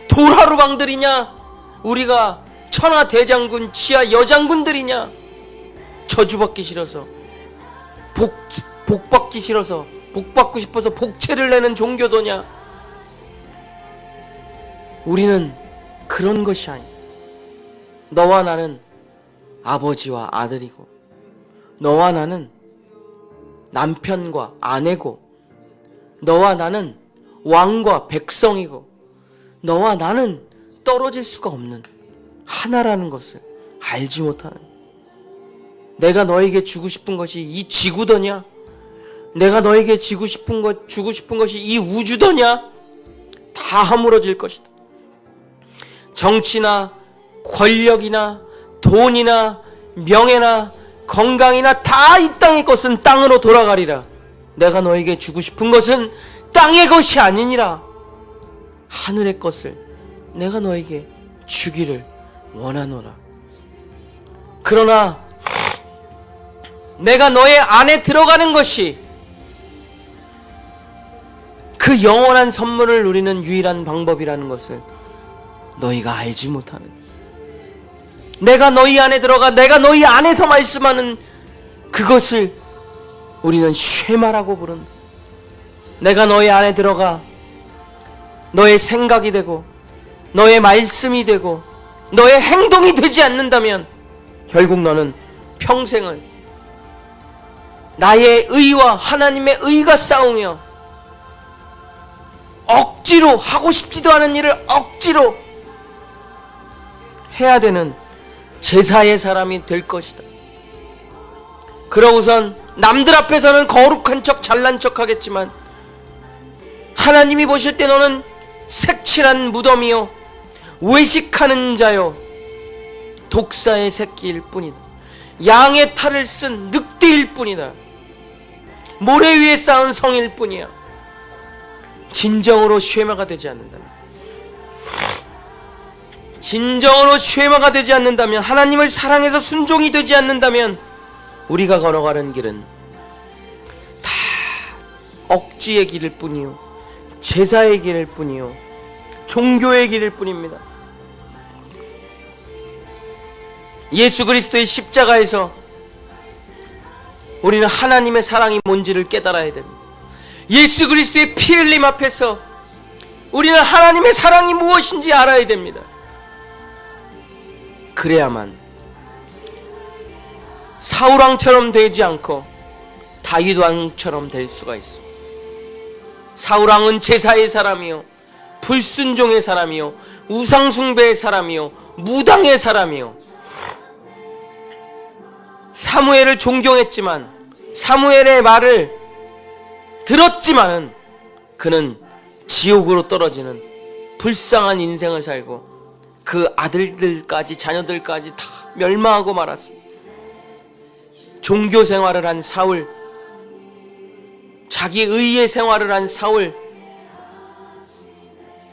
돌하루방들이냐? 우리가 천하 대장군 지하 여장군들이냐? 저주받기 싫어서, 복 받기 싫어서, 복 받고 싶어서 복채를 내는 종교도냐? 우리는 그런 것이 아니야. 너와 나는 아버지와 아들이고, 너와 나는 남편과 아내고, 너와 나는 왕과 백성이고, 너와 나는 떨어질 수가 없는 하나라는 것을 알지 못하는, 내가 너에게 주고 싶은 것이 이 지구더냐? 내가 너에게 주고 싶은 것이 이 우주더냐? 다 허물어질 것이다. 정치나 권력이나 돈이나 명예나 건강이나 다 이 땅의 것은 땅으로 돌아가리라. 내가 너에게 주고 싶은 것은 땅의 것이 아니니라. 하늘의 것을 내가 너에게 주기를 원하노라. 그러나 내가 너의 안에 들어가는 것이 그 영원한 선물을 누리는 유일한 방법이라는 것을 너희가 알지 못하는, 내가 너희 안에 들어가 내가 너희 안에서 말씀하는 그것을 우리는 쉐마라고 부른다. 내가 너희 안에 들어가 너의 생각이 되고 너의 말씀이 되고 너의 행동이 되지 않는다면 결국 너는 평생을 나의 의와 하나님의 의가 싸우며 억지로 하고 싶지도 않은 일을 억지로 해야 되는 제사의 사람이 될 것이다. 그러고선 남들 앞에서는 거룩한 척 잘난 척 하겠지만 하나님이 보실 때 너는 색칠한 무덤이요 외식하는 자요 독사의 새끼일 뿐이다. 양의 탈을 쓴 늑대일 뿐이다. 모래 위에 쌓은 성일 뿐이야. 진정으로 쉐마가 되지 않는다면, 진정으로 쉐마가 되지 않는다면, 하나님을 사랑해서 순종이 되지 않는다면 우리가 걸어가는 길은 다 억지의 길일 뿐이요 제사의 길일 뿐이요 종교의 길일 뿐입니다. 예수 그리스도의 십자가에서 우리는 하나님의 사랑이 뭔지를 깨달아야 됩니다. 예수 그리스도의 피 흘림 앞에서 우리는 하나님의 사랑이 무엇인지 알아야 됩니다. 그래야만 사울왕처럼 되지 않고 다윗왕처럼 될 수가 있습니다. 사울왕은 제사의 사람이요, 불순종의 사람이요, 우상숭배의 사람이요, 무당의 사람이요, 사무엘을 존경했지만, 사무엘의 말을 들었지만은 그는 지옥으로 떨어지는 불쌍한 인생을 살고 그 아들들까지 자녀들까지 다 멸망하고 말았습니다. 종교 생활을 한 사울, 자기 의의 생활을 한 사울,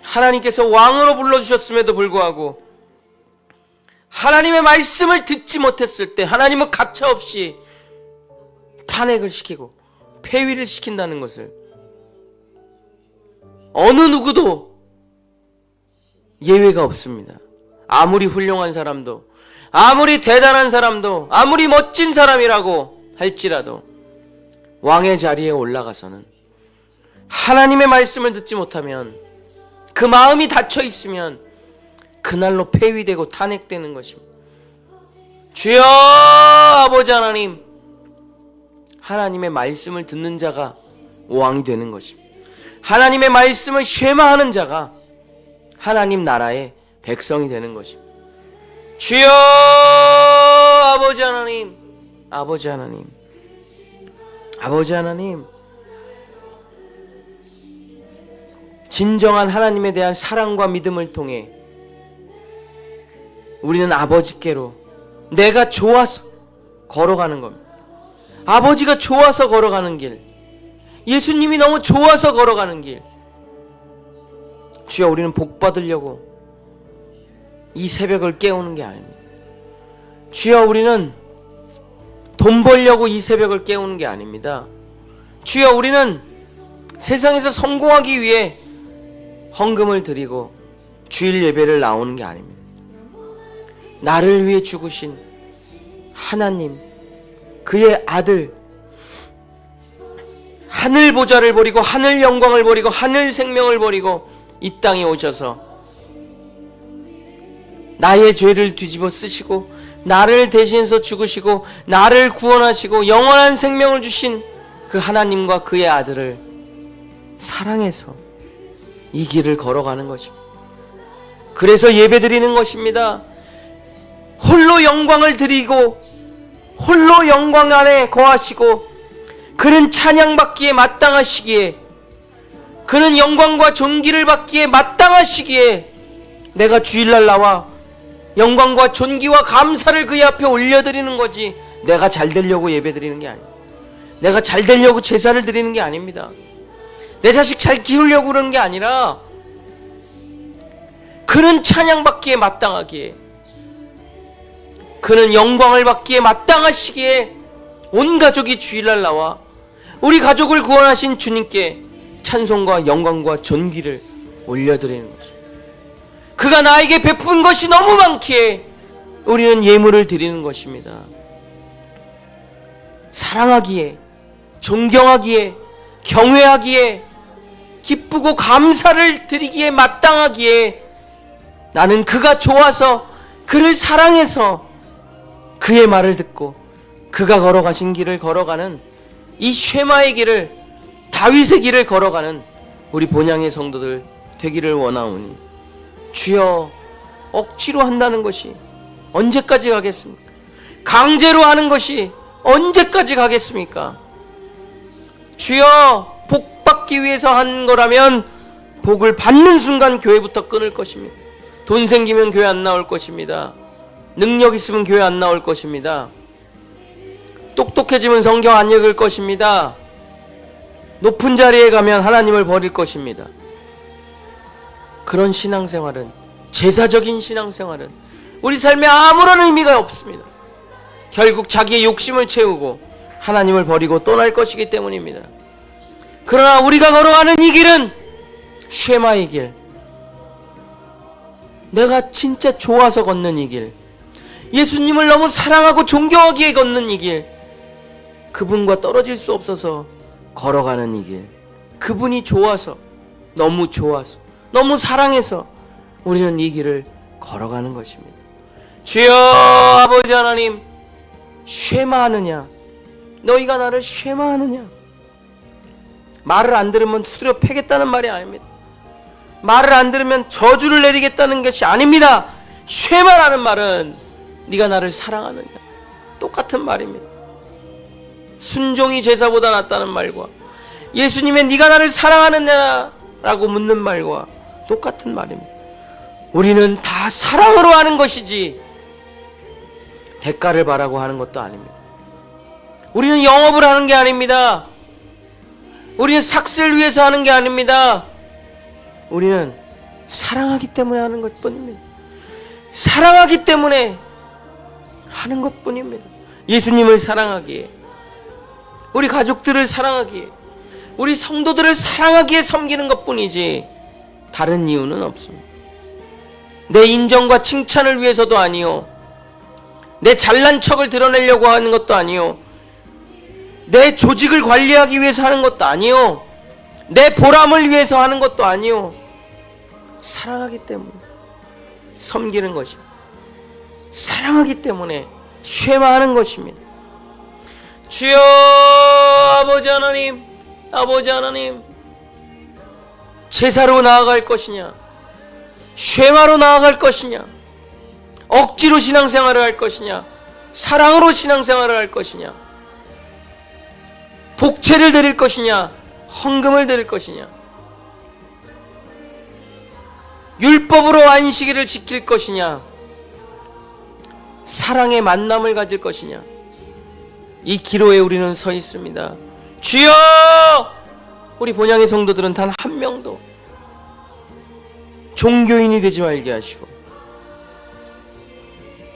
하나님께서 왕으로 불러주셨음에도 불구하고 하나님의 말씀을 듣지 못했을 때 하나님은 가차없이 탄핵을 시키고 폐위를 시킨다는 것을 어느 누구도 예외가 없습니다. 아무리 훌륭한 사람도, 아무리 대단한 사람도, 아무리 멋진 사람이라고 할지라도 왕의 자리에 올라가서는 하나님의 말씀을 듣지 못하면, 그 마음이 닫혀 있으면 그날로 폐위되고 탄핵되는 것입니다. 주여 아버지 하나님, 하나님의 말씀을 듣는 자가 왕이 되는 것입니다. 하나님의 말씀을 쉐마하는 자가 하나님 나라의 백성이 되는 것입니다. 주여 아버지 하나님, 아버지 하나님, 아버지 하나님, 진정한 하나님에 대한 사랑과 믿음을 통해 우리는 아버지께로 내가 좋아서 걸어가는 겁니다. 아버지가 좋아서 걸어가는 길, 예수님이 너무 좋아서 걸어가는 길. 주여, 우리는 복 받으려고 이 새벽을 깨우는 게 아닙니다. 주여, 우리는 돈 벌려고 이 새벽을 깨우는 게 아닙니다. 주여, 우리는 세상에서 성공하기 위해 헌금을 드리고 주일 예배를 나오는 게 아닙니다. 나를 위해 죽으신 하나님, 그의 아들, 하늘 보좌를 버리고 하늘 영광을 버리고 하늘 생명을 버리고 이 땅에 오셔서 나의 죄를 뒤집어 쓰시고 나를 대신해서 죽으시고 나를 구원하시고 영원한 생명을 주신 그 하나님과 그의 아들을 사랑해서 이 길을 걸어가는 것입니다. 그래서 예배드리는 것입니다. 홀로 영광을 드리고 홀로 영광 안에 거하시고 그는 찬양받기에 마땅하시기에, 그는 영광과 존귀를 받기에 마땅하시기에 내가 주일날 나와 영광과 존귀와 감사를 그의 앞에 올려드리는 거지, 내가 잘 되려고 예배드리는 게 아닙니다. 내가 잘 되려고 제사를 드리는 게 아닙니다. 내 자식 잘 키우려고 그러는 게 아니라 그는 찬양받기에 마땅하기에, 그는 영광을 받기에 마땅하시기에 온 가족이 주일날 나와 우리 가족을 구원하신 주님께 찬송과 영광과 존귀를 올려드리는 것입니다. 그가 나에게 베푼 것이 너무 많기에 우리는 예물을 드리는 것입니다. 사랑하기에, 존경하기에, 경외하기에, 기쁘고 감사를 드리기에 마땅하기에 나는 그가 좋아서, 그를 사랑해서 그의 말을 듣고 그가 걸어가신 길을 걸어가는 이 쉐마의 길을, 다윗의 길을 걸어가는 우리 본향의 성도들 되기를 원하오니, 주여, 억지로 한다는 것이 언제까지 가겠습니까? 강제로 하는 것이 언제까지 가겠습니까? 주여, 복 받기 위해서 한 거라면 복을 받는 순간 교회부터 끊을 것입니다. 돈 생기면 교회 안 나올 것입니다. 능력 있으면 교회 안 나올 것입니다. 똑똑해지면 성경 안 읽을 것입니다. 높은 자리에 가면 하나님을 버릴 것입니다. 그런 신앙생활은, 제사적인 신앙생활은 우리 삶에 아무런 의미가 없습니다. 결국 자기의 욕심을 채우고 하나님을 버리고 떠날 것이기 때문입니다. 그러나 우리가 걸어가는 이 길은 쉐마의 길, 내가 진짜 좋아서 걷는 이 길, 예수님을 너무 사랑하고 존경하기에 걷는 이 길, 그분과 떨어질 수 없어서 걸어가는 이 길, 그분이 좋아서, 너무 좋아서, 너무 사랑해서 우리는 이 길을 걸어가는 것입니다. 주여 아버지 하나님, 쉐마하느냐? 너희가 나를 쉐마하느냐? 말을 안 들으면 두드려 패겠다는 말이 아닙니다. 말을 안 들으면 저주를 내리겠다는 것이 아닙니다. 쉐마라는 말은 네가 나를 사랑하느냐? 똑같은 말입니다. 순종이 제사보다 낫다는 말과 예수님의 네가 나를 사랑하느냐라고 묻는 말과 똑같은 말입니다. 우리는 다 사랑으로 하는 것이지 대가를 바라고 하는 것도 아닙니다. 우리는 영업을 하는 게 아닙니다. 우리는 삭스를 위해서 하는 게 아닙니다. 우리는 사랑하기 때문에 하는 것뿐입니다. 사랑하기 때문에 하는 것뿐입니다. 예수님을 사랑하기에, 우리 가족들을 사랑하기에, 우리 성도들을 사랑하기에 섬기는 것뿐이지 다른 이유는 없습니다. 내 인정과 칭찬을 위해서도 아니요, 내 잘난 척을 드러내려고 하는 것도 아니요, 내 조직을 관리하기 위해서 하는 것도 아니요, 내 보람을 위해서 하는 것도 아니요, 사랑하기 때문에 섬기는 것입니다. 사랑하기 때문에 쉐마하는 것입니다. 주여 아버지 하나님, 아버지 하나님, 제사로 나아갈 것이냐, 쉐마로 나아갈 것이냐, 억지로 신앙생활을 할 것이냐, 사랑으로 신앙생활을 할 것이냐, 복채를 드릴 것이냐, 헌금을 드릴 것이냐, 율법으로 안식일을 지킬 것이냐, 사랑의 만남을 가질 것이냐, 이 기로에 우리는 서 있습니다. 주여! 우리 본향의 성도들은 단 한 명도 종교인이 되지 말게 하시고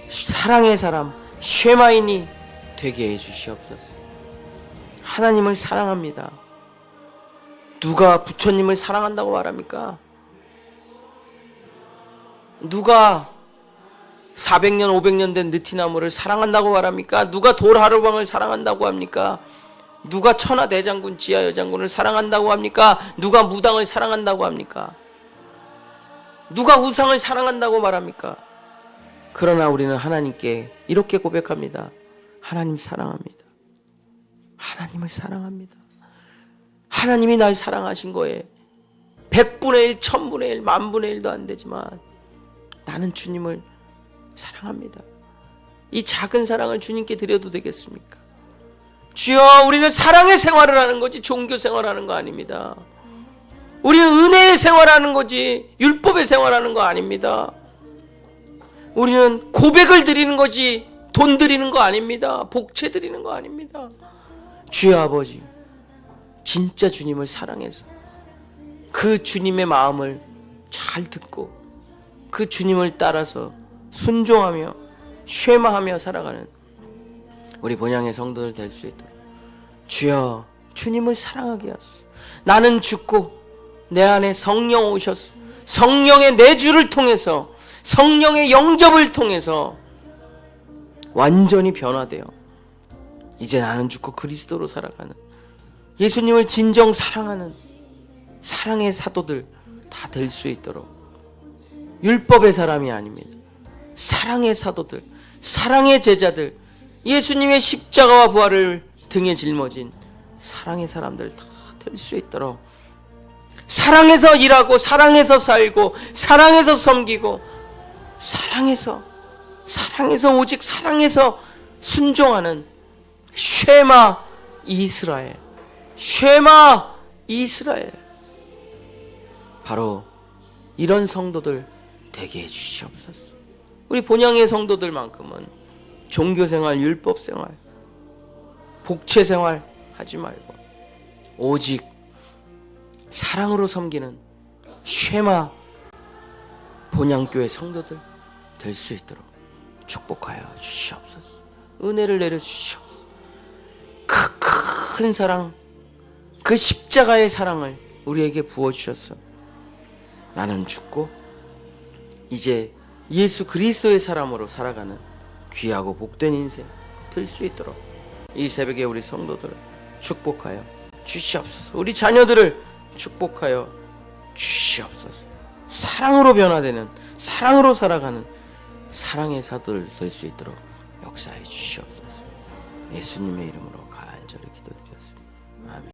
사랑의 사람, 쉐마인이 되게 해주시옵소서. 하나님을 사랑합니다. 누가 부처님을 사랑한다고 말합니까? 누가 400년 500년 된 느티나무를 사랑한다고 말합니까? 누가 돌하루방을 사랑한다고 합니까? 누가 천하대장군 지하여장군을 사랑한다고 합니까? 누가 무당을 사랑한다고 합니까? 누가 우상을 사랑한다고 말합니까? 그러나 우리는 하나님께 이렇게 고백합니다. 하나님 사랑합니다. 하나님을 사랑합니다. 하나님이 날 사랑하신 거에 100분의 1, 1000분의 1, 만분의 1도 안 되지만 나는 주님을 사랑합니다. 이 작은 사랑을 주님께 드려도 되겠습니까? 주여, 우리는 사랑의 생활을 하는 거지 종교 생활하는 거 아닙니다. 우리는 은혜의 생활하는 거지 율법의 생활하는 거 아닙니다. 우리는 고백을 드리는 거지 돈 드리는 거 아닙니다. 복채 드리는 거 아닙니다. 주여 아버지, 진짜 주님을 사랑해서 그 주님의 마음을 잘 듣고 그 주님을 따라서 순종하며 쉐마하며 살아가는 우리 본향의 성도들 될 수 있도록 주여 주님을 사랑하게 하소서. 나는 죽고 내 안에 성령 오셔서 성령의 내주를 통해서 성령의 영접을 통해서 완전히 변화되어 이제 나는 죽고 그리스도로 살아가는 예수님을 진정 사랑하는 사랑의 사도들 다 될 수 있도록 율법의 사람이 아닙니다. 사랑의 사도들, 사랑의 제자들, 예수님의 십자가와 부활을 등에 짊어진 사랑의 사람들 다 될 수 있도록 사랑해서 일하고 사랑해서 살고 사랑해서 섬기고 사랑해서 오직 사랑해서 순종하는 쉐마 이스라엘, 쉐마 이스라엘, 바로 이런 성도들 되게 해주시옵소서. 우리 본향의 성도들만큼은 종교생활, 율법생활, 복채생활 하지 말고 오직 사랑으로 섬기는 쉐마 본향교회 성도들 될 수 있도록 축복하여 주시옵소서. 은혜를 내려주시옵소서. 그 큰 사랑, 그 십자가의 사랑을 우리에게 부어주셨어. 나는 죽고 이제 예수 그리스도의 사람으로 살아가는 귀하고 복된 인생 될 수 있도록 이 새벽에 우리 성도들을 축복하여 주시옵소서. 우리 자녀들을 축복하여 주시옵소서. 사랑으로 변화되는, 사랑으로 살아가는 사랑의 사도들 될 수 있도록 역사해 주시옵소서. 예수님의 이름으로 간절히 기도드립니다.